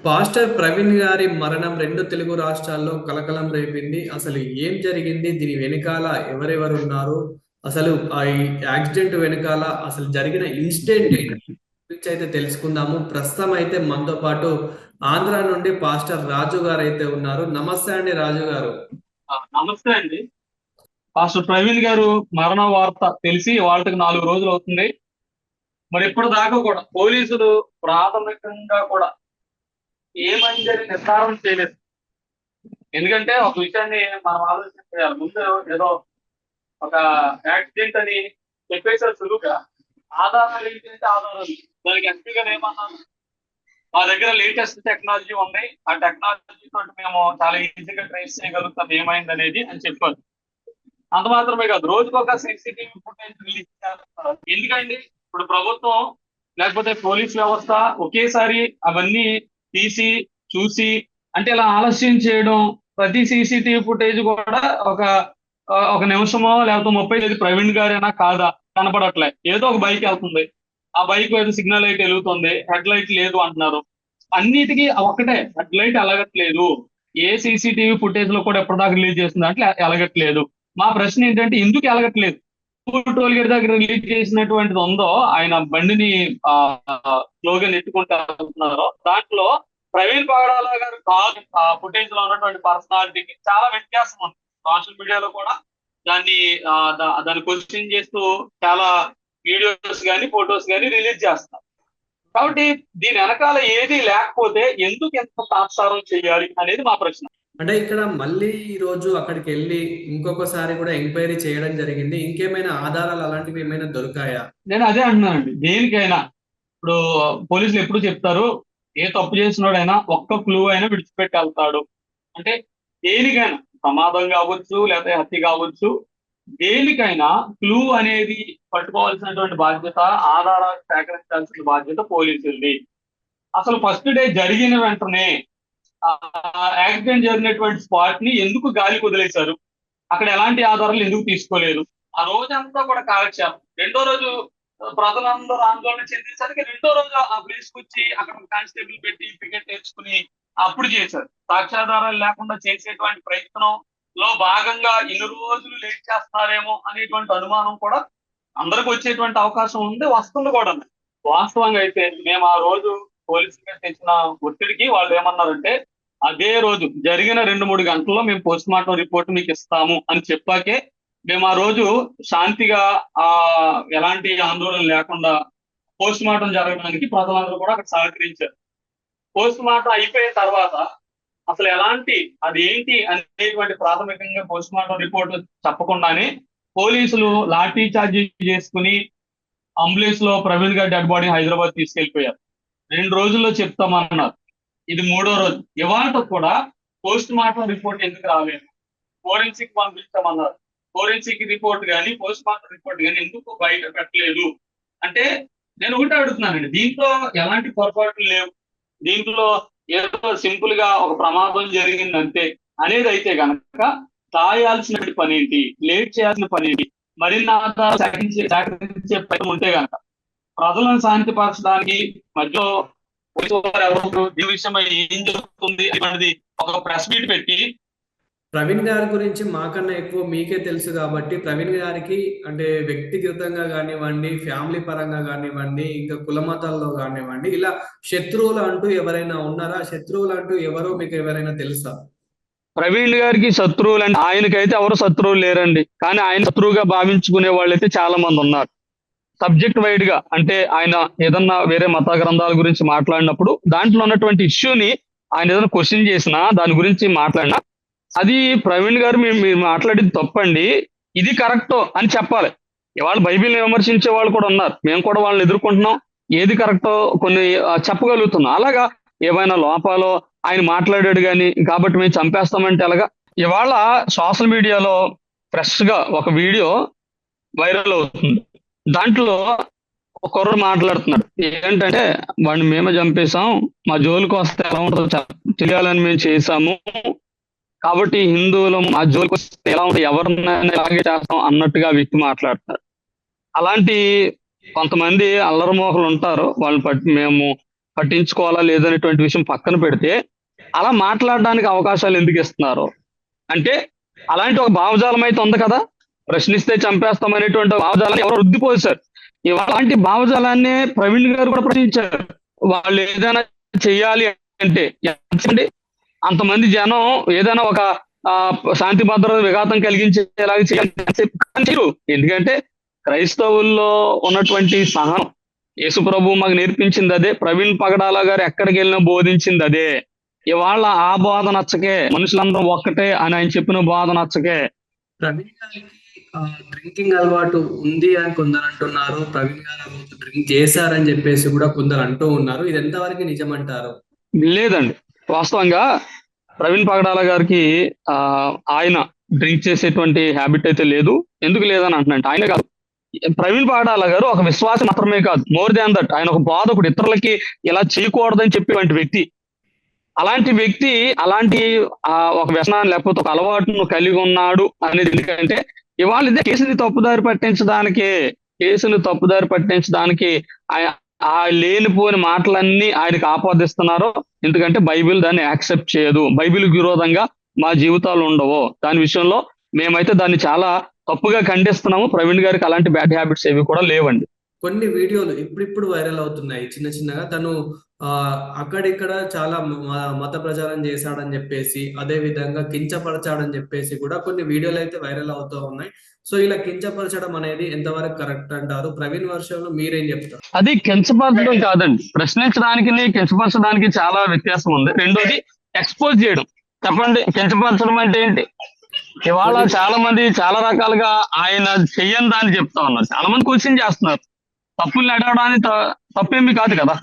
Pastor Praveen గారి మరణం రెండు తెలుగు రాష్ట్రాల్లో కలకలం రేపింది. అసలు ఏం జరిగింది? దీని వెనకాల ఎవరెవరు ఉన్నారు? అసలు ఆ యాక్సిడెంట్ వెనకాల అసలు జరిగిన ఇన్సిడెంట్ గురించి అయితే తెలుసుకుందాము. ప్రస్తుతం అయితే మనతో పాటు ఆంధ్ర నుండి పాస్టర్ రాజు గారు అయితే ఉన్నారు. నమస్తే అండి రాజు గారు. నమస్తే అండి. పాస్టర్ ప్రవీణ్ గారు మరణ వార్త తెలిసి వాళ్ళకి 4 రోజులు అవుతుంది. మరి ఇప్పటిదాకా కూడా పోలీసులు ప్రాథమికంగా కూడా ఏమైందని నిర్ధారణ చేయలేదు. ఎందుకంటే ఒక విషయాన్ని మనం ఆలోచించాలి. ముందు ఏదో ఒక యాక్సిడెంట్ అని చెప్పేసారు సులువుగా. ఆధారాలు ఏంటంటే ఆధారాలు దానికి ఎస్పీ గారు ఏమన్నారు, మా దగ్గర లేటెస్ట్ టెక్నాలజీ ఉంది, ఆ టెక్నాలజీ తోటి మేము చాలా ఈజీగా ట్రేస్ చేయగలుగుతాం ఏమైంది అనేది అని చెప్పారు. అంత మాత్రమే కాదు, రోజుకొక సీసీటీవీ ఫుటేజ్ రిలీజ్ చేస్తారు. ఎందుకండి ఇప్పుడు ప్రభుత్వం లేకపోతే పోలీస్ వ్యవస్థ ఒకేసారి అవన్నీ తీసి చూసి అంటే ఇలా ఆలస్యం చేయడం, ప్రతి సీసీటీవీ ఫుటేజ్ కూడా ఒక ఒక నిమిషమో లేకపోతే 30 ప్రవీణ్ గారైనా కాదా కనపడట్లే. ఏదో ఒక బైక్ వెళ్తుంది, ఆ బైక్ ఏదో సిగ్నల్ లైట్ వెలుగుతుంది, హెడ్ లైట్ లేదు అంటున్నారు. అన్నిటికీ ఒక్కటే హెడ్ లైట్ ఎలగట్లేదు. ఏ సీసీటీవీ ఫుటేజ్ లో కూడా ఎప్పటిదాకా రిలీజ్ చేస్తుంది అంటే ఎలగట్లేదు. మా ప్రశ్న ఏంటంటే ఎందుకు ఎలగట్లేదు? టోల్ గేట్ దగ్గర రిలీజ్ చేసినటువంటిది ఉందో, ఆయన బండిని స్లోగా నెట్టుకుంటూ వెళ్తున్నారో దాంట్లో ప్రవీణ్ పగడాల గారు కాదు ఆ ఫుటేజ్ లో ఉన్నటువంటి పర్సనాలిటీకి చాలా వ్యత్యాసం ఉంది. సోషల్ మీడియాలో కూడా దాన్ని దాన్ని క్వశ్చన్ చేస్తూ చాలా వీడియోస్ కానీ ఫొటోస్ కానీ రిలీజ్ చేస్తారు. కాబట్టి దీని వెనకాల ఏది లేకపోతే ఎందుకు ఎంత తాత్సారం చేయాలి అనేది మా ప్రశ్న. అంటే ఇక్కడ మళ్ళీ ఈ రోజు అక్కడికి వెళ్ళి ఇంకొకసారి కూడా ఎంక్వైరీ చేయడం జరిగింది. ఇంకేమైనా ఆధారాలు అలాంటివి ఏమైనా దొరికాయా? నేను అదే అంటున్నానండి. దేనికైనా ఇప్పుడు పోలీసులు ఎప్పుడు చెప్తారు, ఏ తప్పు చేసినోడైనా ఒక్క క్లూ అయినా విడిచిపెట్టి వెళ్తాడు అంటే. దేనికైనా ప్రమాదం కావచ్చు లేకపోతే హత్య కావచ్చు, దేనికైనా క్లూ అనేది పట్టుకోవాల్సినటువంటి బాధ్యత, ఆధారాలు సేకరించాల్సిన బాధ్యత పోలీసులది. అసలు ఫస్ట్ డే జరిగిన వెంటనే యాక్సిడెంట్ జరిగినటువంటి స్పాట్ ని ఎందుకు గాలికి వదిలేశారు? అక్కడ ఎలాంటి ఆధారాలు ఎందుకు తీసుకోలేదు? ఆ రోజంతా కూడా కాలక్షేపం. రెండో రోజు ప్రజలందరూ ఆందోళన చెందేసరికి రెండో రోజు ఆ ప్లేస్ కి వచ్చి అక్కడ కానిస్టేబుల్ పెట్టి టికెట్ తెచ్చుకుని అప్పుడు చేశారు. సాక్ష్యాధారాలు లేకుండా చేసేటువంటి ప్రయత్నంలో భాగంగా ఇన్ని రోజులు లేట్ చేస్తున్నారేమో అనేటువంటి అనుమానం కూడా అందరికి వచ్చేటువంటి అవకాశం ఉంది, వస్తుంది కూడా. వాస్తవంగా అయితే మేము ఆ రోజు పోలీసులు మీద తెచ్చిన ఒత్తిడికి వాళ్ళు ఏమన్నారంటే, అదే రోజు జరిగిన 2-3 గంటల్లో మేము పోస్ట్ మార్టం రిపోర్ట్ మీకు ఇస్తాము అని చెప్పాకే మేము ఆ రోజు శాంతిగా ఎలాంటి ఆందోళన లేకుండా పోస్ట్ మార్టం జరగడానికి ప్రజలందరూ కూడా అక్కడ సహకరించారు. పోస్ట్ మార్టం అయిపోయిన తర్వాత అసలు ఎలాంటి అది ఏంటి అనేటువంటి ప్రాథమికంగా పోస్ట్ మార్టం రిపోర్ట్ చెప్పకుండానే పోలీసులు లాఠీ చార్జ్ చేసుకుని అంబులెన్స్ లో ప్రవీణ్ గారి డెడ్ బాడీ హైదరాబాద్ తీసుకెళ్లిపోయారు. 2 రోజుల్లో చెప్తామన్నారు. ఇది 3వ రోజు. ఇవాళ కూడా పోస్ట్ మార్టం రిపోర్ట్ ఎందుకు రాలేదు? ఫోరెన్సిక్ పంపించామన్నారు. ఫోరెన్సిక్ రిపోర్ట్ కానీ పోస్ట్ మార్టం రిపోర్ట్ కానీ ఎందుకు బయట పెట్టలేదు అంటే, నేను ఒకటే అడుగుతున్నానండి, దీంట్లో ఎలాంటి పొరపాట్లు లేవు, దీంట్లో ఏదో సింపుల్ గా ఒక ప్రమాదం జరిగింది అంతే అనేది అయితే కనుక రాయాల్సిన పని ఏంటి, లేట్ చేయాల్సిన పని ఏంటి, మరిన్ని ఆధారాలు సేకరించే పని ఉంటే కనుక ప్రజలను శాంతిపరచడానికి మధ్యలో ఎవరు ఈ విషయమై ఏం జరుగుతుంది అనేది ఒక ప్రెస్ మీట్ పెట్టి. ప్రవీణ్ గారి గురించి మాకన్నా ఎక్కువ మీకే తెలుసు కాబట్టి, ప్రవీణ్ గారికి అంటే వ్యక్తిగతంగా కానివ్వండి, ఫ్యామిలీ పరంగా కానివ్వండి, ఇంకా కుల మతాల్లో కానివ్వండి, ఇలా శత్రువులు అంటూ ఎవరైనా ఉన్నారా? శత్రువులు అంటూ ఎవరో మీకు ఎవరైనా తెలుసా? ప్రవీణ్ గారికి శత్రువులు అంటే ఆయనకైతే ఎవరు శత్రువులు లేరండి, కానీ ఆయన శత్రువుగా భావించుకునే వాళ్ళైతే చాలా మంది ఉన్నారు. సబ్జెక్ట్ వైడ్ గా అంటే ఆయన ఏదన్నా వేరే మత గ్రంథాల గురించి మాట్లాడినప్పుడు దాంట్లో ఉన్నటువంటి ఇష్యూని ఆయన ఏదైనా క్వశ్చన్ చేసినా దాని గురించి మాట్లాడినా అది ప్రవీణ్ గారు మీరు మాట్లాడేది తప్పండి, ఇది కరెక్ట్ అని చెప్పాలి. ఇవాళ బైబిల్ని విమర్శించే వాళ్ళు కూడా ఉన్నారు, మేము కూడా వాళ్ళని ఎదుర్కొంటున్నాం, ఏది కరెక్టో కొన్ని చెప్పగలుగుతున్నాం. అలాగా ఏమైనా లోపాలో ఆయన మాట్లాడాడు కానీ కాబట్టి మేము చంపేస్తామంటే ఎలాగా? ఇవాళ సోషల్ మీడియాలో ఫ్రెష్ గా ఒక వీడియో వైరల్ అవుతుంది. దాంట్లో ఒక కుర్ర మాట్లాడుతున్నాడు, ఏంటంటే వాడిని మేమే చంపేశాం, మా జోలికి వస్తే ఎలా ఉంటుందో తెలియాలని మేము చేశాము, కాబట్టి హిందువులు మా జోలికి వస్తే ఎలా ఉంటుంది, ఎవరినైనా ఇలాగే చేస్తాం అన్నట్టుగా వ్యక్తి మాట్లాడుతున్నారు. అలాంటి కొంతమంది అల్లరిమోహలు ఉంటారు, వాళ్ళని మేము పట్టించుకోవాలా లేదనేటువంటి విషయం పక్కన పెడితే అలా మాట్లాడడానికి అవకాశాలు ఎందుకు ఇస్తున్నారు అంటే అలాంటి ఒక భావజాలం అయితే ఉంది కదా, ప్రశ్నిస్తే చంపేస్తాం అనేటువంటి భావజాలాన్ని ఎవరు వృద్ధిపోసారు. ఇవాళ అలాంటి భావజాలాన్ని ప్రవీణ్ గారు కూడా ప్రశ్నించారు. వాళ్ళు ఏదైనా చెయ్యాలి అంటే ఎంతమంది అంతమంది జనం ఏదైనా ఒక శాంతి భద్రత విఘాతం కలిగించేలాగా చేయరు. ఎందుకంటే క్రైస్తవుల్లో ఉన్నటువంటి సహనం యేసు ప్రభు మాకు నేర్పించింది అదే, ప్రవీణ్ పగడాల గారు ఎక్కడికి వెళ్ళినా బోధించింది అదే. ఇవాళ ఆ బోధ నచ్చకే, మనుషులందరూ ఒక్కటే అని ఆయన చెప్పిన బోధ నచ్చకే. ప్రవీణ్ గారికి డ్రింకింగ్ అలవాటు ఉంది అని కొందరు అంటున్నారు. ప్రవీణ్ గారు ఆ రోజు డ్రింక్ చేశారని చెప్పేసి కూడా కొందరు అంటూ ఉన్నారు. ఇది ఎంతవరకు నిజమంటారు? లేదండి, వాస్తవంగా ప్రవీణ్ పగడాల గారికి ఆయన డ్రింక్ చేసేటువంటి హ్యాబిట్ అయితే లేదు. ఎందుకు లేదని అంటున్నాను, ఆయన కాదు, ప్రవీణ్ పగడాల గారు ఒక విశ్వాసం మాత్రమే కాదు, మోర్ దాన్ దట్ ఆయన ఒక బోధకుడు, ఇతరులకి ఇలా చేయకూడదని చెప్పేటువంటి వ్యక్తి. అలాంటి వ్యక్తి అలాంటి ఒక వ్యసనాన్ని లేకపోతే ఒక అలవాటును కలిగి ఉన్నాడు అనేది ఎందుకంటే ఇవాళ ఇదే కేసుని తప్పుదారి పట్టించడానికి ఆ లేనిపోని మాటలన్నీ ఆయనకు ఆపాదిస్తున్నారు. ఎందుకంటే బైబిల్ దాన్ని యాక్సెప్ట్ చేయదు, బైబిల్ విరోధంగా మా జీవితాలు ఉండవు. దాని విషయంలో మేమైతే దాన్ని చాలా తప్పుగా ఖండిస్తున్నాము. ప్రవీణ్ గారికి అలాంటి బ్యాడ్ హ్యాబిట్స్ ఏవి కూడా లేవండి. కొన్ని వీడియోలు ఇప్పుడిప్పుడు వైరల్ అవుతున్నాయి చిన్న చిన్నగా. తను అక్కడిక్కడ చాలా మత ప్రచారం చేశాడని చెప్పేసి, అదే విధంగా కించపరచాడని చెప్పేసి కూడా కొన్ని వీడియోలు అయితే వైరల్ అవుతూ ఉన్నాయి. సో ఇలా కించపరచడం అనేది ఎంతవరకు కరెక్ట్ అంటారు? ప్రవీణ్ వర్షంలో మీరేం చెప్తారు? అది కించపరచడం కాదండి, ప్రశ్నించడానికి కించపరచడానికి చాలా వ్యత్యాసం ఉంది. రెండోది ఎక్స్పోజ్ చేయడం. చెప్పండి, కించపరచడం అంటే ఏంటి? ఇవాళ చాలా మంది చాలా రకాలుగా ఆయన చెయ్యని దాన్ని చెప్తా ఉన్నారు. చాలా మంది క్వశ్చన్ చేస్తున్నారు. తప్పుల్ని అడగడానికి తప్పేమి కాదు కదా.